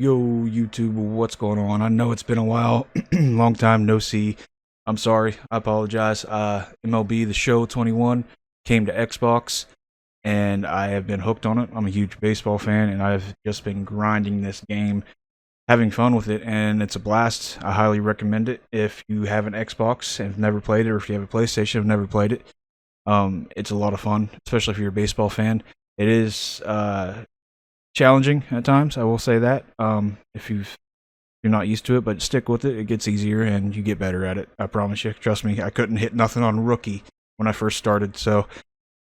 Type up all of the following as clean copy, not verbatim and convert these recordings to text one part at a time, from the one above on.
Yo, YouTube, what's going on? I know it's been a while, long time no see. I'm sorry, I apologize. MLB The Show 21 came to Xbox, and I have been hooked on it. I'm a huge baseball fan, and I've just been grinding this game, having fun with it, and it's a blast. I highly recommend it if you have an Xbox and have never played it, or if you have a PlayStation and have never played it. It's a lot of fun, especially if you're a baseball fan. It is challenging at times, I will say that. If you're not used to it, but stick with it, it gets easier and you get better at it. I promise you. Trust me, I couldn't hit nothing on rookie when I first started, so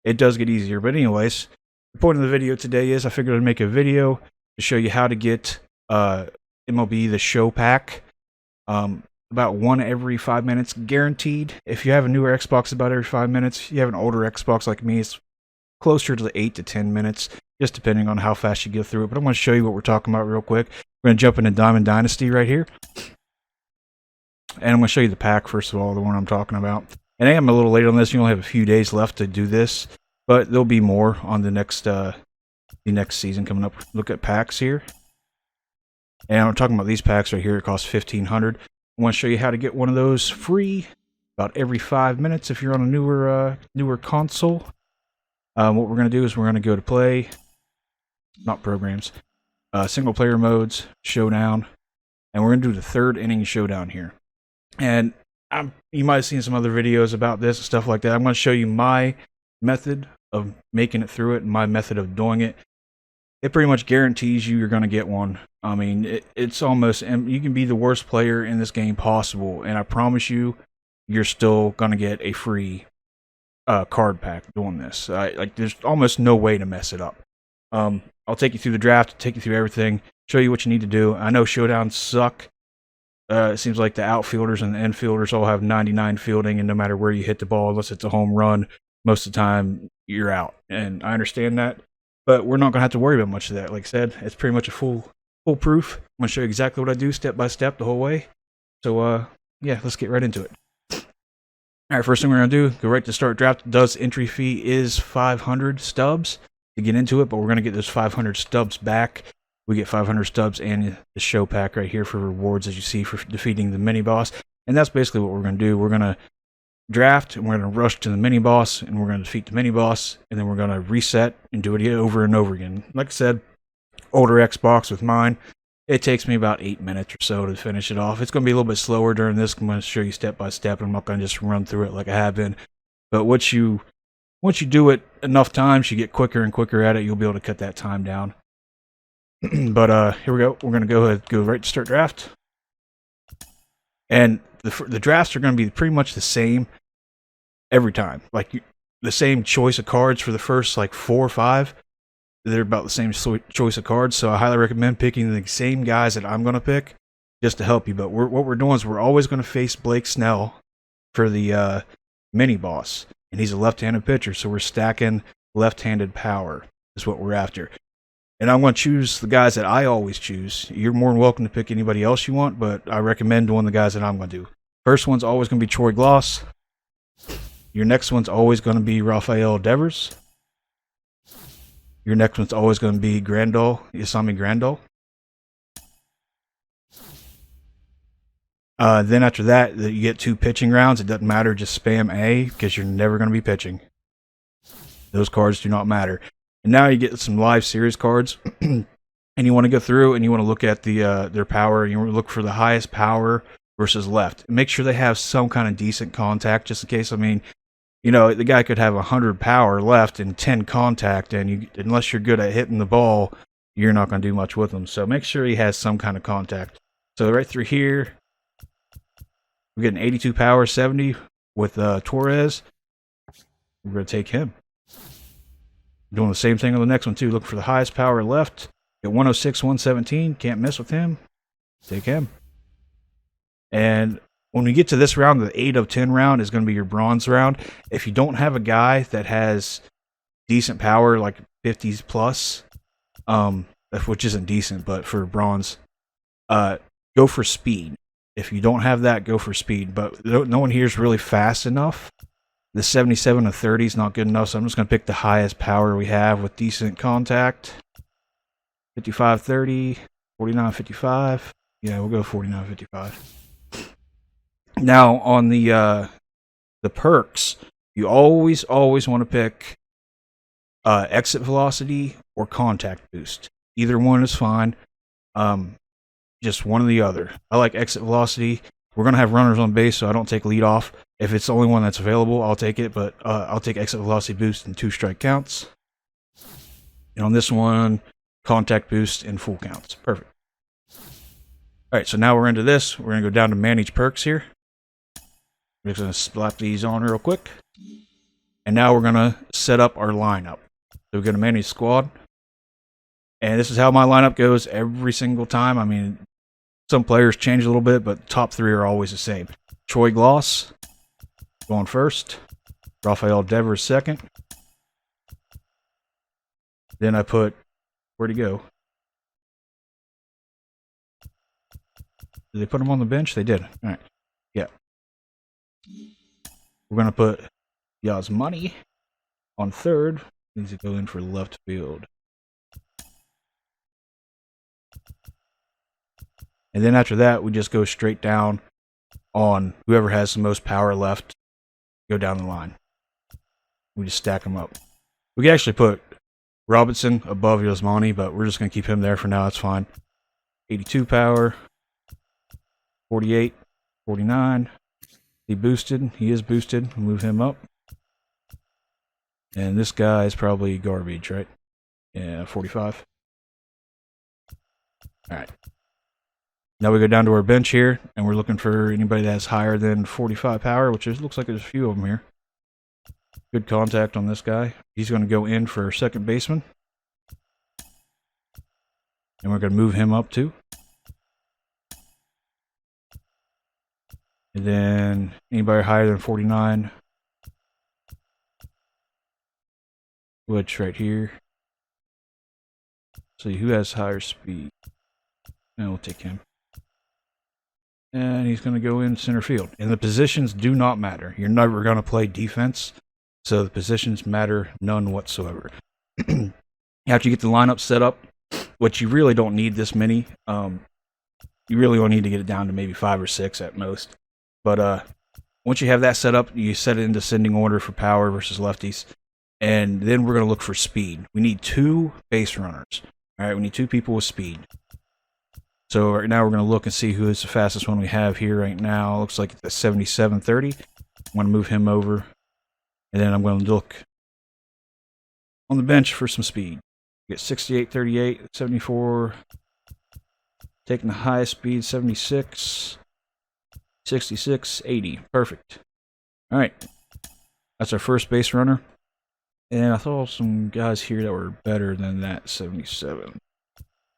it does get easier. But anyways, the point of the video today is I figured I'd make a video to show you how to get MLB The Show pack. About one every 5 minutes, guaranteed. If you have a newer Xbox, about every 5 minutes. If you have an older Xbox like me, it's closer to the 8 to 10 minutes, just depending on how fast you get through it. But I'm going to show you what we're talking about real quick. We're going to jump into Diamond Dynasty right here. And I'm going to show you the pack, first of all, the one I'm talking about. And I am a little late on this. You only have a few days left to do this. But there'll be more on the next season coming up. Look at packs here. And I'm talking about these packs right here. It costs $1,500. I want to show you how to get one of those free about every 5 minutes if you're on a newer console. What we're going to do is we're going to go to play, not programs, single player modes, showdown, and we're going to do the third inning showdown here. And you might have seen some other videos about this and stuff like that. I'm going to show you my method of making it through it and my method of doing it. It pretty much guarantees you're going to get one. I mean, it's almost, and you can be the worst player in this game possible, and I promise you, you're still going to get a free card pack doing this. Like, there's almost no way to mess it up. I'll take you through the draft, take you through everything, show you what you need to do. I know showdowns suck. It seems like the outfielders and the infielders all have 99 fielding, and no matter where you hit the ball, unless it's a home run, most of the time you're out. And I understand that, but we're not going to have to worry about much of that. Like I said, it's pretty much a foolproof. I'm going to show you exactly what I do step by step the whole way. So, yeah, let's get right into it. All right, first thing we're going to do, go right to start draft. Does entry fee is 500 stubs to get into it, but we're going to get those 500 stubs back. We get 500 stubs and the show pack right here for rewards, as you see, for defeating the mini boss. And that's basically what we're going to do. We're going to draft, and we're going to rush to the mini boss, and we're going to defeat the mini boss, and then we're going to reset and do it over and over again. Like I said, older Xbox with mine, it takes me about 8 minutes or so to finish it off. It's going to be a little bit slower during this. I'm going to show you step by step. I'm not going to just run through it like I have been. But once you do it enough times, you get quicker and quicker at it. You'll be able to cut that time down. But here we go. We're going to go right to start draft. And the drafts are going to be pretty much the same every time. Like the same choice of cards for the first like 4 or 5. They're about the same choice of cards, so I highly recommend picking the same guys that I'm going to pick just to help you. But what we're doing is we're always going to face Blake Snell for the mini boss, and he's a left-handed pitcher, so we're stacking left-handed power is what we're after. And I'm going to choose the guys that I always choose. You're more than welcome to pick anybody else you want, but I recommend doing the guys that I'm going to do. First one's always going to be Troy Gloss. Your next one's always going to be Rafael Devers. Your next one's always going to be Yasami Grandal. Then after that, you get 2 pitching rounds. It doesn't matter, just spam A, because you're never going to be pitching. Those cards do not matter. And now you get some live series cards, and you want to go through and you want to look at their power. You want to look for the highest power versus left. Make sure they have some kind of decent contact, just in case. I mean, you know, the guy could have 100 power left and 10 contact, and unless you're good at hitting the ball, you're not going to do much with him. So make sure he has some kind of contact. So right through here, we're getting 82 power, 70 with Torres. We're going to take him. Doing the same thing on the next one, too. Look for the highest power left. Get 106, 117. Can't mess with him. Take him. And when we get to this round, the 8 of 10 round is going to be your bronze round. If you don't have a guy that has decent power, like 50s plus, which isn't decent, but for bronze, go for speed. If you don't have that, go for speed. But no one here is really fast enough. The 77 of 30 is not good enough, so I'm just going to pick the highest power we have with decent contact. 55, 30, 49.55. Yeah, we'll go 49.55. Now on the perks, you always want to pick exit velocity or contact boost. Either one is fine. Just one or the other. I like exit velocity. We're gonna have runners on base, so I don't take lead off. If it's the only one that's available, I'll take it. But I'll take exit velocity boost in 2 strike counts. And on this one, contact boost in full counts. Perfect. All right, so now we're into this. We're gonna go down to manage perks here. We're just gonna slap these on real quick. And now we're gonna set up our lineup. So we're gonna manage squad. And this is how my lineup goes every single time. I mean, some players change a little bit, but top 3 are always the same. Troy Gloss going first. Rafael Devers second. Then I put, where'd he go? Did they put him on the bench? They did. All right. Yeah. We're going to put Yasmani on third. Needs to go in for left field. And then after that, we just go straight down on whoever has the most power left. Go down the line. We just stack them up. We can actually put Robinson above Yasmani, but we're just going to keep him there for now. That's fine. 82 power. 48. 49. He boosted. He is boosted. We'll move him up. And this guy is probably garbage, right? Yeah, 45. All right. Now we go down to our bench here, and we're looking for anybody that has higher than 45 power, which looks like there's a few of them here. Good contact on this guy. He's going to go in for second baseman. And we're going to move him up too. And then anybody higher than 49. Which right here. See who has higher speed. And we'll take him. And he's going to go in center field. And the positions do not matter. You're never going to play defense. So the positions matter none whatsoever. After you get the lineup set up, which you really don't need this many. You really only need to get it down to maybe 5 or 6 at most. But once you have that set up, you set it in descending order for power versus lefties. And then we're going to look for speed. We need 2 base runners. All right, we need 2 people with speed. So right now we're going to look and see who is the fastest one we have here right now. Looks like it's 77.30. I'm going to move him over. And then I'm going to look on the bench for some speed. Get 68.38, 74. Taking the highest speed, 76. 66, 80. Perfect. All right. That's our first base runner. And I saw some guys here that were better than that 77.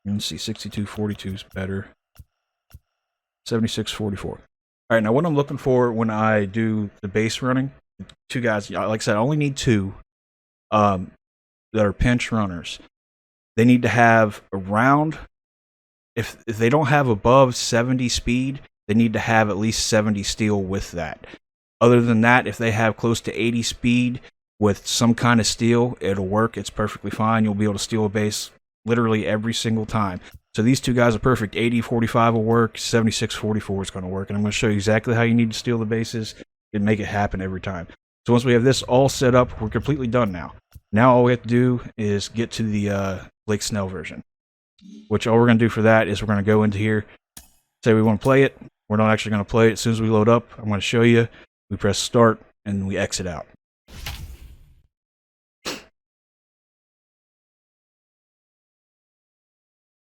You can see 62.42 is better. 76.44. All right, now what I'm looking for when I do the base running, 2 guys, like I said, I only need 2 that are pinch runners. They need to have around, if they don't have above 70 speed, they need to have at least 70 steal with that. Other than that, if they have close to 80 speed with some kind of steal, it'll work. It's perfectly fine. You'll be able to steal a base literally every single time. So these 2 guys are perfect. 80.45 will work. 76.44 is going to work. And I'm going to show you exactly how you need to steal the bases and make it happen every time. So once we have this all set up, we're completely done now. Now all we have to do is get to the Blake Snell version. Which all we're going to do for that is we're going to go into here, say we want to play it. We're not actually going to play it. As soon as we load up, I'm going to show you. We press start and we exit out.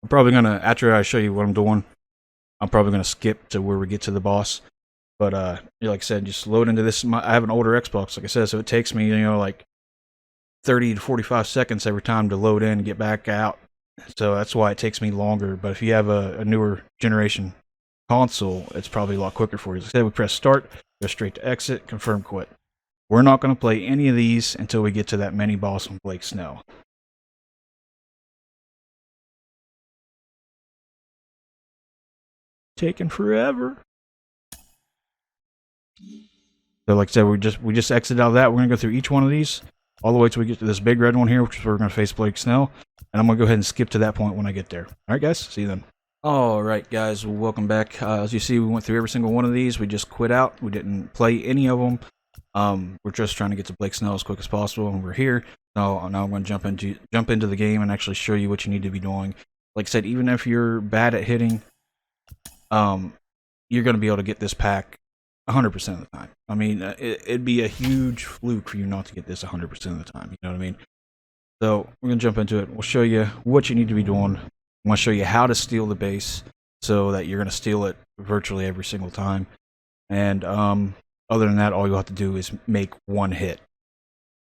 I'm probably going to, after I show you what I'm doing, I'm probably going to skip to where we get to the boss. But like I said, just load into this. I have an older Xbox, like I said, so it takes me, like 30 to 45 seconds every time to load in and get back out. So that's why it takes me longer. But if you have a newer generation console, it's probably a lot quicker for you. Like I said, we press start, go straight to exit, confirm quit. We're not going to play any of these until we get to that mini boss on Blake Snell. Taking forever. So like I said, we just exited out of that. We're going to go through each one of these all the way till we get to this big red one here, which is where we're going to face Blake Snell. And I'm going to go ahead and skip to that point when I get there. All right, guys. See you then. Alright guys, welcome back. As you see, we went through every single one of these. We just quit out. We didn't play any of them. We're just trying to get to Blake Snell as quick as possible, and we're here. So now I'm going to jump into the game and actually show you what you need to be doing. Like I said, even if you're bad at hitting, you're going to be able to get this pack 100% of the time. I mean, it'd be a huge fluke for you not to get this 100% of the time. You know what I mean? So we're going to jump into it. We'll show you what you need to be doing. I'm going to show you how to steal the base so that you're going to steal it virtually every single time. And other than that, all you'll have to do is make one hit.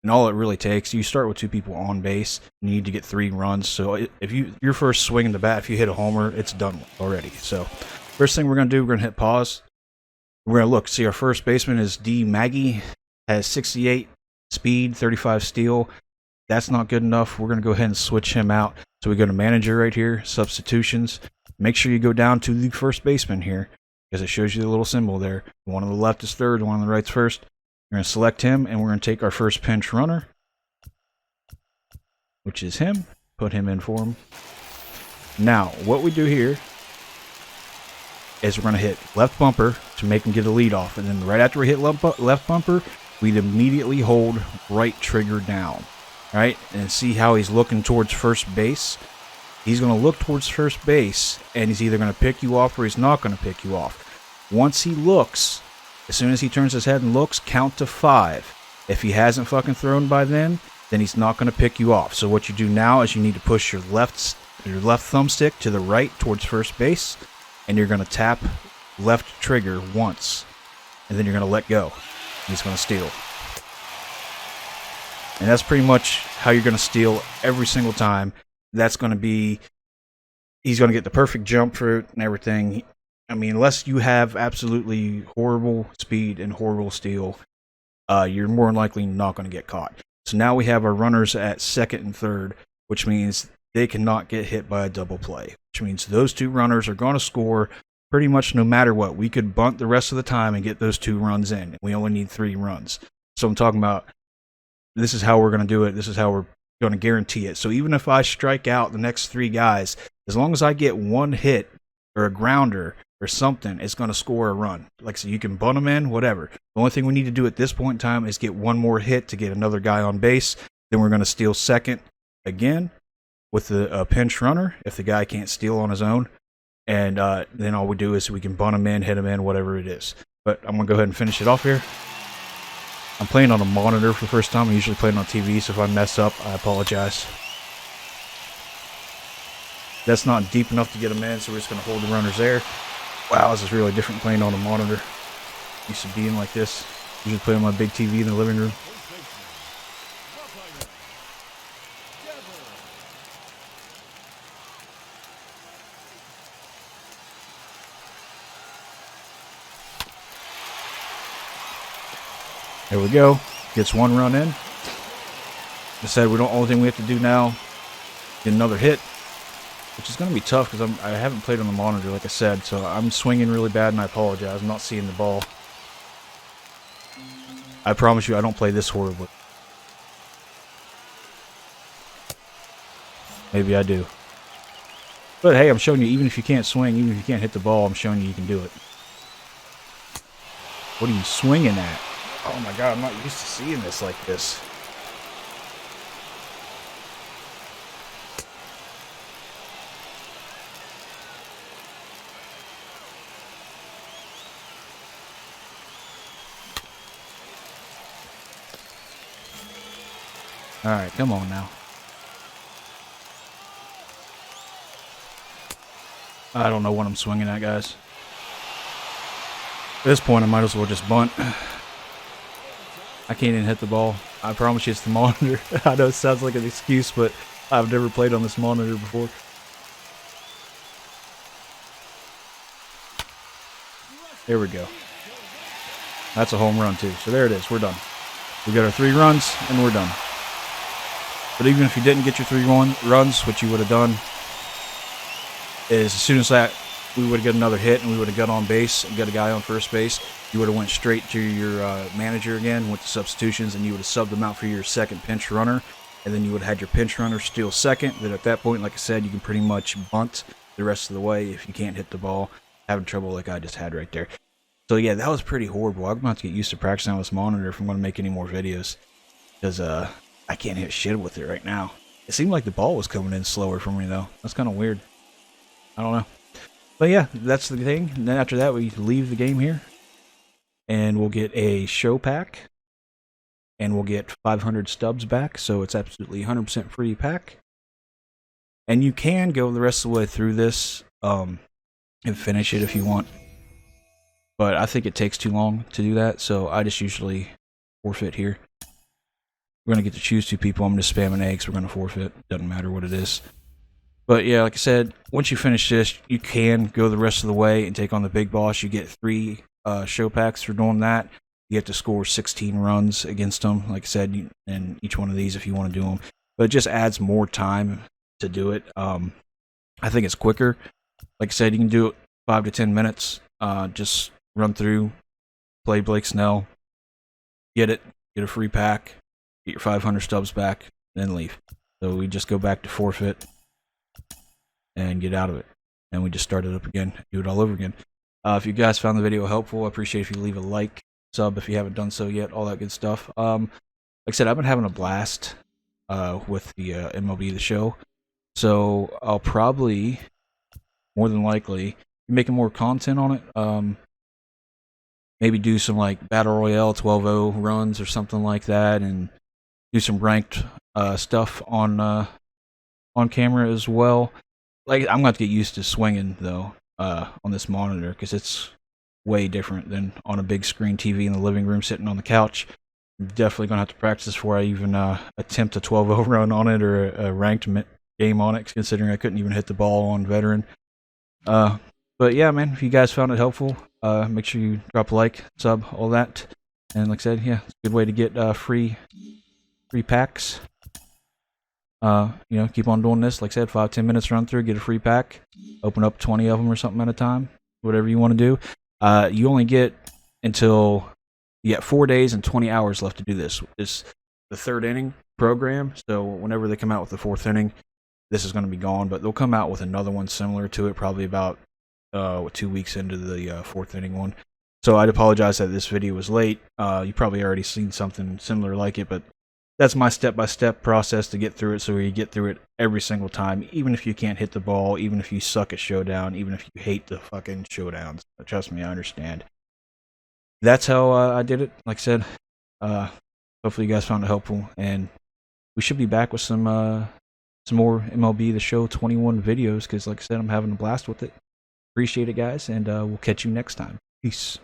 And all it really takes, you start with 2 people on base, and you need to get 3 runs. So if your first swing in the bat, if you hit a homer, it's done already. So first thing we're going to do, we're going to hit pause. We're going to look, see our first baseman is D. Maggie, has 68 speed, 35 steal. That's not good enough. We're going to go ahead and switch him out. So we go to manager right here, substitutions. Make sure you go down to the first baseman here, because it shows you the little symbol there. The one on the left is third, the one on the right's first. We're going to select him, and we're going to take our first pinch runner, which is him. Put him in for him. Now, what we do here is we're going to hit left bumper to make him get a lead off. And then right after we hit left bumper, we'd immediately hold right trigger down. Right, and see how he's looking towards first base. He's going to look towards first base, and he's either going to pick you off or he's not going to pick you off. Once he looks, as soon as he turns his head and looks, count to 5. If he hasn't fucking thrown by then he's not going to pick you off. So what you do now is you need to push your left thumbstick to the right towards first base, and you're going to tap left trigger once, and then you're going to let go. He's going to steal. And that's pretty much how you're going to steal every single time. That's going to be, he's going to get the perfect jump for it and everything. I mean, unless you have absolutely horrible speed and horrible steal, you're more than likely not going to get caught. So now we have our runners at second and third, which means they cannot get hit by a double play. Which means those 2 runners are going to score pretty much no matter what. We could bunt the rest of the time and get those 2 runs in. We only need 3 runs. So I'm talking about, this is how we're going to do it. This is how we're going to guarantee it. So even if I strike out the next 3 guys, as long as I get 1 hit or a grounder or something, it's going to score a run. Like I said, you can bunt them in, whatever. The only thing we need to do at this point in time is get 1 more hit to get another guy on base. Then we're going to steal second again with the pinch runner if the guy can't steal on his own. And then all we do is we can bunt him in, hit him in, whatever it is. But I'm going to go ahead and finish it off here. I'm playing on a monitor for the first time. I'm usually playing on TV, so if I mess up, I apologize. That's not deep enough to get them in, so we're just going to hold the runners there. Wow, this is really different playing on a monitor. Used to being like this. Usually play on my big TV in the living room. There we go. Gets 1 run in. I said only thing we have to do now, get another hit, which is going to be tough because I haven't played on the monitor, like I said, so I'm swinging really bad, and I apologize. I'm not seeing the ball. I promise you, I don't play this horribly. Maybe I do. But hey, I'm showing you, even if you can't swing, even if you can't hit the ball, I'm showing you can do it. What are you swinging at? Oh my god, I'm not used to seeing this like this. Alright, come on now. I don't know what I'm swinging at, guys. At this point, I might as well just bunt. I can't even hit the ball. I promise you it's the monitor. I know it sounds like an excuse, but I've never played on this monitor before. There we go. That's a home run, too. So there it is. We're done. We got our 3 runs, and we're done. But even if you didn't get your 3 runs, what you would have done is as soon as that, we would have got another hit, and we would have got on base and got a guy on first base. You would have went straight to your manager again, went to substitutions, and you would have subbed them out for your second pinch runner. And then you would have had your pinch runner steal second. Then at that point, like I said, you can pretty much bunt the rest of the way if you can't hit the ball, having trouble like I just had right there. So yeah, that was pretty horrible. I'm going to have to get used to practicing on this monitor if I'm going to make any more videos, because I can't hit shit with it right now. It seemed like the ball was coming in slower for me though. That's kind of weird. I don't know. But yeah, that's the thing. And then after that, we leave the game here, and we'll get a show pack, and we'll get 500 stubs back. So it's absolutely 100% free pack. And you can go the rest of the way through this and finish it if you want. But I think it takes too long to do that, so I just usually forfeit here. We're going to get to choose 2 people. I'm just spamming eggs. We're going to forfeit. Doesn't matter what it is. But yeah, like I said, once you finish this, you can go the rest of the way and take on the big boss. You get 3 show packs for doing that. You have to score 16 runs against them, like I said, and each one of these if you want to do them. But it just adds more time to do it. I think it's quicker. Like I said, you can do it 5 to 10 minutes. Just run through, play Blake Snell, get a free pack, get your 500 stubs back, then leave. So we just go back to forfeit and get out of it. And we just start it up again, do it all over again. If you guys found the video helpful, I appreciate if you leave a like, sub if you haven't done so yet, all that good stuff. Like I said, I've been having a blast with the MLB The Show. So I'll probably, more than likely, be making more content on it. Maybe do some like Battle Royale 12-0 runs or something like that, and do some ranked stuff on camera as well. Like, I'm going to have to get used to swinging though on this monitor, because it's way different than on a big screen TV in the living room sitting on the couch. I'm definitely going to have to practice before I even attempt a 12-0 run on it, or a ranked game on it, considering I couldn't even hit the ball on veteran. But yeah, man, if you guys found it helpful, make sure you drop a like, sub, all that. And like I said, yeah, it's a good way to get free packs. Keep on doing this. Like I said, 5-10 minutes run through, get a free pack, open up 20 of them or something at a time, whatever you want to do. You only get until you got 4 days and 20 hours left to do this. It's the 3rd inning program, so whenever they come out with the 4th inning, this is going to be gone. But they'll come out with another one similar to it, probably about 2 weeks into the 4th inning one. So I'd apologize that this video was late. You probably already seen something similar like it, but that's my step-by-step process to get through it, so you get through it every single time, even if you can't hit the ball, even if you suck at showdown, even if you hate the fucking showdowns. Trust me, I understand. That's how I did it. Like I said, hopefully you guys found it helpful, and we should be back with some more MLB The Show 21 videos, because like I said, I'm having a blast with it. Appreciate it, guys, and we'll catch you next time. Peace.